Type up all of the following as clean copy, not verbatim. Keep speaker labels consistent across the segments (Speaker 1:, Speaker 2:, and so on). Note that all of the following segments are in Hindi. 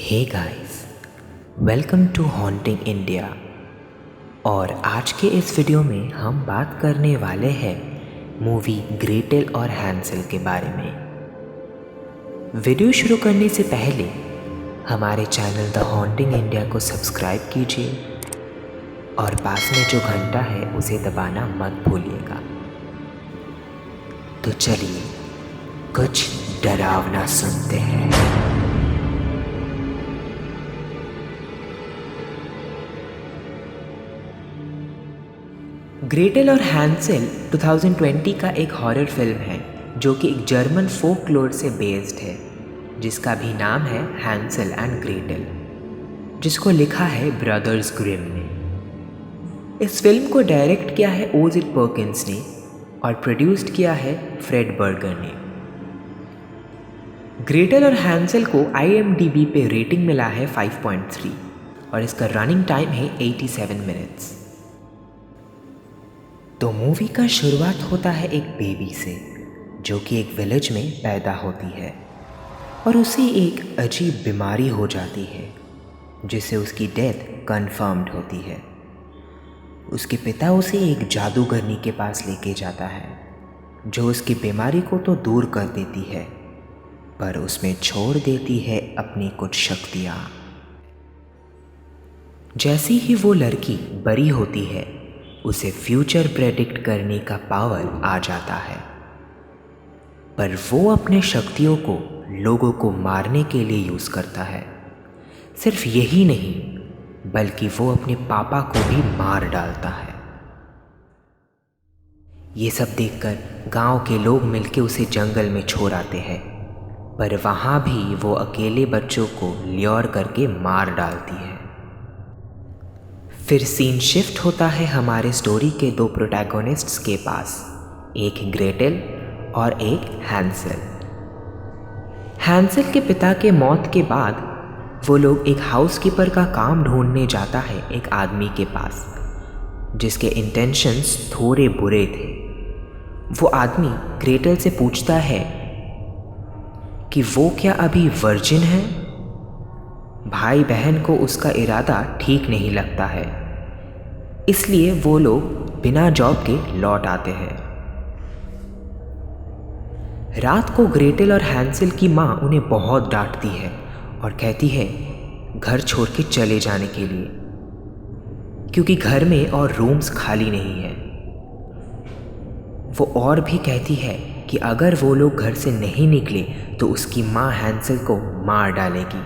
Speaker 1: Hey guys, welcome to haunting India. और आज के इस वीडियो में हम बात करने वाले हैं मूवी ग्रेटेल और हैंसेल के बारे में। वीडियो शुरू करने से पहले हमारे चैनल द हॉन्टिंग इंडिया को सब्सक्राइब कीजिए और पास में जो घंटा है उसे दबाना मत भूलिएगा। तो चलिए कुछ डरावना सुनते हैं। ग्रेटेल और हैंसेल 2020 का एक हॉरर फिल्म है जो कि एक जर्मन फोकलोर से बेस्ड है, जिसका भी नाम है हैंसेल एंड ग्रेटेल, जिसको लिखा है ब्रदर्स ग्रिम ने। इस फिल्म को डायरेक्ट किया है ओजिट पर्किंस ने और प्रोड्यूस्ड किया है फ्रेड बर्गर ने। ग्रेटेल और हैंसेल को IMDb पे रेटिंग मिला है 5.3 और इसका रनिंग टाइम है 87 मिनट्स। तो मूवी का शुरुआत होता है एक बेबी से जो कि एक विलेज में पैदा होती है और उसे एक अजीब बीमारी हो जाती है जिससे उसकी डेथ कंफर्म्ड होती है। उसके पिता उसे एक जादूगरनी के पास लेके जाता है जो उसकी बीमारी को तो दूर कर देती है पर उसमें छोड़ देती है अपनी कुछ शक्तियाँ। जैसी ही वो लड़की बड़ी होती है उसे फ्यूचर प्रेडिक्ट करने का पावर आ जाता है, पर वो अपने शक्तियों को लोगों को मारने के लिए यूज़ करता है। सिर्फ यही नहीं बल्कि वो अपने पापा को भी मार डालता है। ये सब देखकर गांव के लोग मिलके उसे जंगल में छोड़ आते हैं, पर वहाँ भी वो अकेले बच्चों को ल्योर करके मार डालती है। फिर सीन शिफ्ट होता है हमारे स्टोरी के दो प्रोटैगोनिस्ट्स के पास, एक ग्रेटेल और एक हैंसेल। हैंसेल के पिता के मौत के बाद वो लोग एक हाउसकीपर का काम ढूंढने जाता है एक आदमी के पास जिसके इंटेंशंस थोड़े बुरे थे। वो आदमी ग्रेटेल से पूछता है कि वो क्या अभी वर्जिन है। भाई बहन को उसका इरादा ठीक नहीं लगता है, इसलिए वो लोग बिना जॉब के लौट आते हैं। रात को ग्रेटेल और हैंसेल की माँ उन्हें बहुत डांटती है और कहती है घर छोड़ के चले जाने के लिए, क्योंकि घर में और रूम्स खाली नहीं है। वो और भी कहती है कि अगर वो लोग घर से नहीं निकले तो उसकी माँ हैंसेल को मार डालेगी।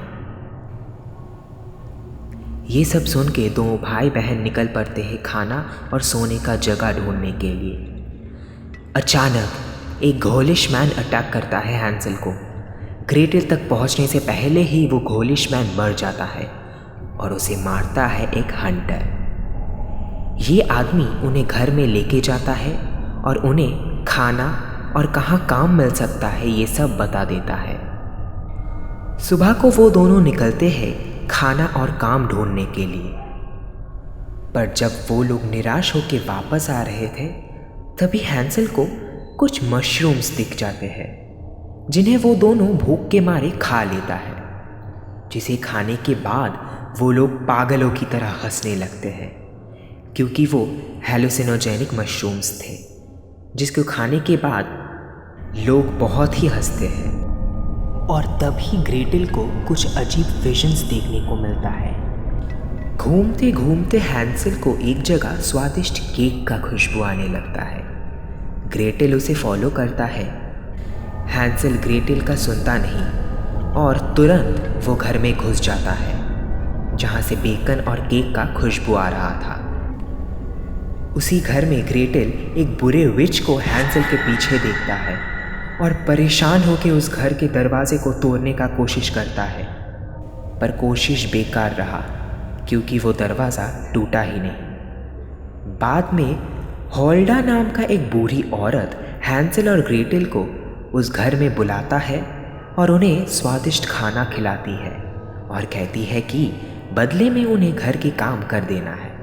Speaker 1: ये सब सुन के दो भाई बहन निकल पड़ते हैं खाना और सोने का जगह ढूंढने के लिए। अचानक एक घोलिश मैन अटैक करता है हैंसेल को। ग्रेटेल तक पहुंचने से पहले ही वो घोलिश मैन मर जाता है और उसे मारता है एक हंटर। ये आदमी उन्हें घर में लेके जाता है और उन्हें खाना और कहाँ काम मिल सकता है ये सब बता देता है। सुबह को वो दोनों निकलते हैं खाना और काम ढूंढने के लिए, पर जब वो लोग निराश होकर वापस आ रहे थे तभी हैंसेल को कुछ मशरूम्स दिख जाते हैं जिन्हें वो दोनों भूख के मारे खा लेता है, जिसे खाने के बाद वो लोग पागलों की तरह हंसने लगते हैं क्योंकि वो हेलुसिनोजेनिक मशरूम्स थे जिसको खाने के बाद लोग बहुत ही हंसते हैं। और तभी ग्रेटेल को कुछ अजीब विजन्स देखने को मिलता है। घूमते घूमते हैंसेल को एक जगह स्वादिष्ट केक का खुशबू आने लगता है। ग्रेटेल उसे फॉलो करता है। हैंसेल ग्रेटेल का सुनता नहीं और तुरंत वो घर में घुस जाता है जहाँ से बेकन और केक का खुशबू आ रहा था। उसी घर में ग्रेटेल एक बुरे विच को हैंसेल के पीछे देखता है और परेशान होकर उस घर के दरवाजे को तोड़ने का कोशिश करता है, पर कोशिश बेकार रहा क्योंकि वो दरवाज़ा टूटा ही नहीं। बाद में होल्डा नाम का एक बूढ़ी औरत हैंसेल और ग्रेटेल को उस घर में बुलाता है और उन्हें स्वादिष्ट खाना खिलाती है और कहती है कि बदले में उन्हें घर के काम कर देना है।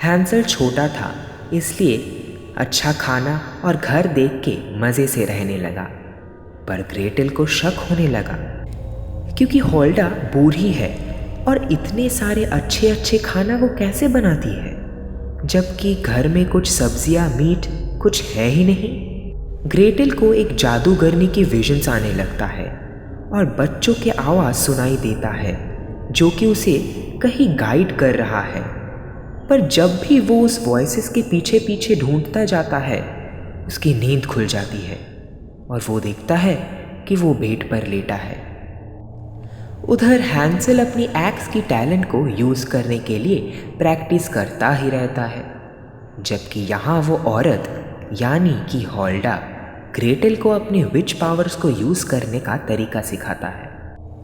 Speaker 1: हैंसेल छोटा था इसलिए अच्छा खाना और घर देख के मज़े से रहने लगा, पर ग्रेटेल को शक होने लगा क्योंकि होल्डा बूढ़ी है और इतने सारे अच्छे अच्छे खाना वो कैसे बनाती है, जबकि घर में कुछ सब्जियां, मीट कुछ है ही नहीं। ग्रेटेल को एक जादूगरनी की विजन्स आने लगता है और बच्चों के आवाज़ सुनाई देता है जो कि उसे कहीं गाइड कर रहा है। पर जब भी वो उस वॉइसेस के पीछे पीछे ढूंढता जाता है, उसकी नींद खुल जाती है और वो देखता है कि वो बेड पर लेटा है। उधर हैंसेल अपनी एक्स की टैलेंट को यूज़ करने के लिए प्रैक्टिस करता ही रहता है, जबकि यहाँ वो औरत यानी कि होल्डा ग्रेटेल को अपने विच पावर्स को यूज़ करने का तरीका सिखाता है।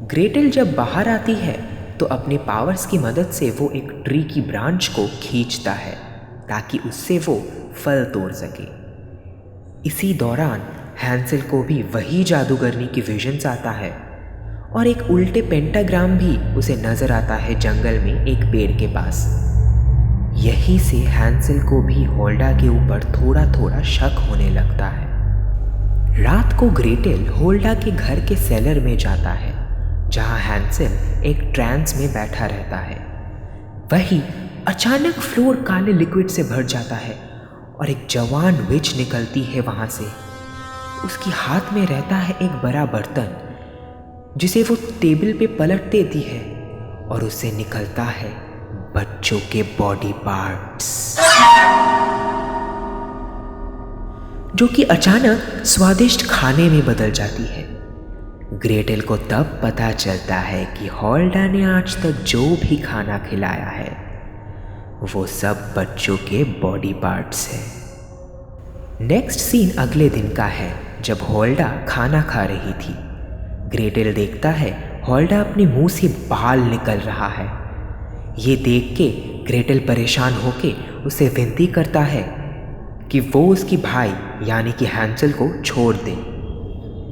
Speaker 1: ग्रेटेल जब बाहर आती है तो अपने पावर्स की मदद से वो एक ट्री की ब्रांच को खींचता है ताकि उससे वो फल तोड़ सके। इसी दौरान हैंसेल को भी वही जादूगरनी की विजन्स आता है और एक उल्टे पेंटाग्राम भी उसे नजर आता है जंगल में एक पेड़ के पास। यही से हैंसेल को भी होल्डा के ऊपर थोड़ा थोड़ा शक होने लगता है। रात को ग्रेटेल होल्डा के घर के सेलर में जाता है जहां हैंसेल एक ट्रांस में बैठा रहता है। वहीं अचानक फ्लोर काले लिक्विड से भर जाता है और एक जवान विच निकलती है वहां से। उसके हाथ में रहता है एक बड़ा बर्तन जिसे वो टेबल पे पलट देती है और उससे निकलता है बच्चों के बॉडी पार्ट्स, जो कि अचानक स्वादिष्ट खाने में बदल जाती है। ग्रेटेल को तब पता चलता है कि होल्डा ने आज तक जो भी खाना खिलाया है वो सब बच्चों के बॉडी पार्ट्स है। नेक्स्ट सीन अगले दिन का है जब होल्डा खाना खा रही थी। ग्रेटेल देखता है होल्डा अपने मुंह से बाल निकल रहा है। ये देख के ग्रेटेल परेशान होके उसे विनती करता है कि वो उसकी भाई यानी कि हैंसेल को छोड़ दे,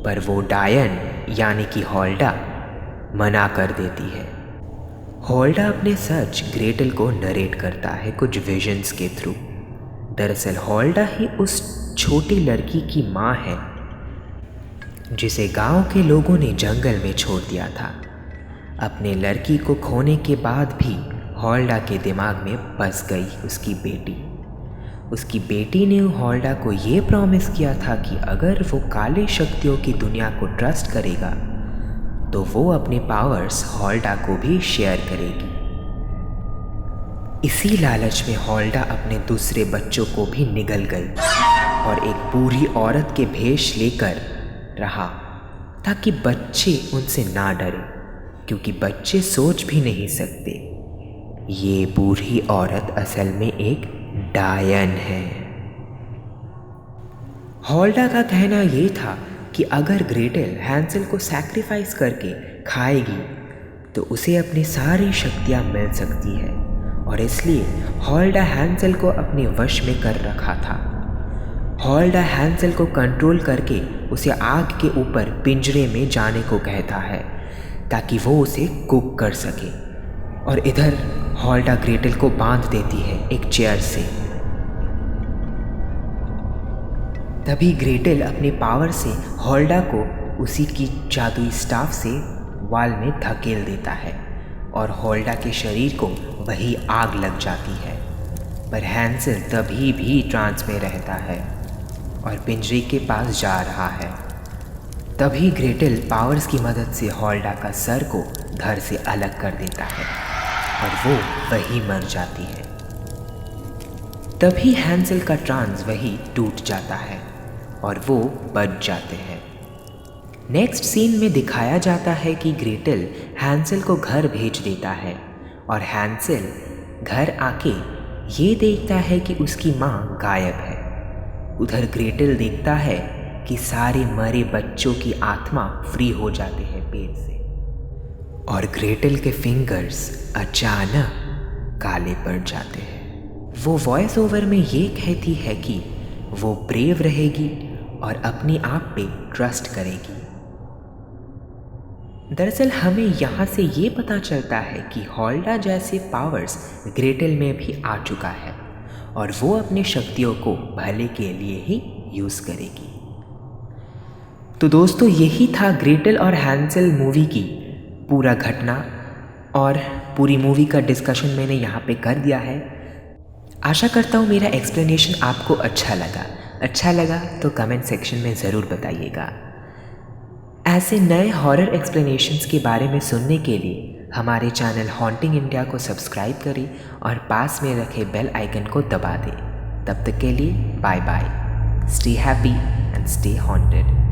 Speaker 1: पर वो डायन यानी कि होल्डा मना कर देती है। होल्डा अपने सच ग्रेटेल को नरेट करता है कुछ विजन्स के थ्रू। दरअसल होल्डा ही उस छोटी लड़की की माँ है जिसे गांव के लोगों ने जंगल में छोड़ दिया था। अपने लड़की को खोने के बाद भी होल्डा के दिमाग में बस गई उसकी बेटी। उसकी बेटी ने होल्डा को ये प्रॉमिस किया था कि अगर वो काले शक्तियों की दुनिया को ट्रस्ट करेगा तो वो अपने पावर्स होल्डा को भी शेयर करेगी। इसी लालच में होल्डा अपने दूसरे बच्चों को भी निगल गई और एक बूढ़ी औरत के भेष लेकर रहा ताकि बच्चे उनसे ना डरें, क्योंकि बच्चे सोच भी नहीं सकते ये बूढ़ी औरत असल में एक डायन है। होल्डा का कहना ये था कि अगर ग्रेटेल हैंसेल को सैक्रिफाइस करके खाएगी तो उसे अपनी सारी शक्तियाँ मिल सकती है, और इसलिए होल्डा हैंसेल को अपने वश में कर रखा था। होल्डा हैंसेल को कंट्रोल करके उसे आग के ऊपर पिंजरे में जाने को कहता है ताकि वो उसे कुक कर सके, और इधर होल्डा ग्रेटेल को बांध देती है एक चेयर से। तभी ग्रेटेल अपने पावर से होल्डा को उसी की जादुई स्टाफ से वाल में धकेल देता है और होल्डा के शरीर को वही आग लग जाती है। पर हैंसेल तभी भी ट्रांस में रहता है और पिंजरे के पास जा रहा है। तभी ग्रेटेल पावर्स की मदद से होल्डा का सर को धड़ से अलग कर देता है और वो वही मर जाती है। तभी हैंसेल का ट्रांस वही टूट जाता है और वो बच जाते हैं। नेक्स्ट सीन में दिखाया जाता है कि ग्रेटेल हैंसेल को घर भेज देता है और हैंसेल घर आके ये देखता है कि उसकी माँ गायब है। उधर ग्रेटेल देखता है कि सारे मरे बच्चों की आत्मा फ्री हो जाते हैं पेट से, और ग्रेटेल के फिंगर्स अचानक काले पड़ जाते हैं। वो वॉइस ओवर में ये कहती है कि वो ब्रेव रहेगी और अपने आप पे ट्रस्ट करेगी। दरअसल हमें यहाँ से ये पता चलता है कि होल्डा जैसे पावर्स ग्रेटेल में भी आ चुका है और वो अपनी शक्तियों को भले के लिए ही यूज़ करेगी। तो दोस्तों, यही था ग्रेटेल और हैंसेल मूवी की पूरा घटना और पूरी मूवी का डिस्कशन मैंने यहाँ पे कर दिया है। आशा करता हूँ मेरा एक्सप्लेनेशन आपको अच्छा लगा तो कमेंट सेक्शन में ज़रूर बताइएगा। ऐसे नए हॉरर एक्सप्लेनेशंस के बारे में सुनने के लिए हमारे चैनल हॉन्टिंग इंडिया को सब्सक्राइब करें और पास में रखे बेल आइकन को दबा दें। तब तक के लिए bye bye. Stay happy and stay haunted.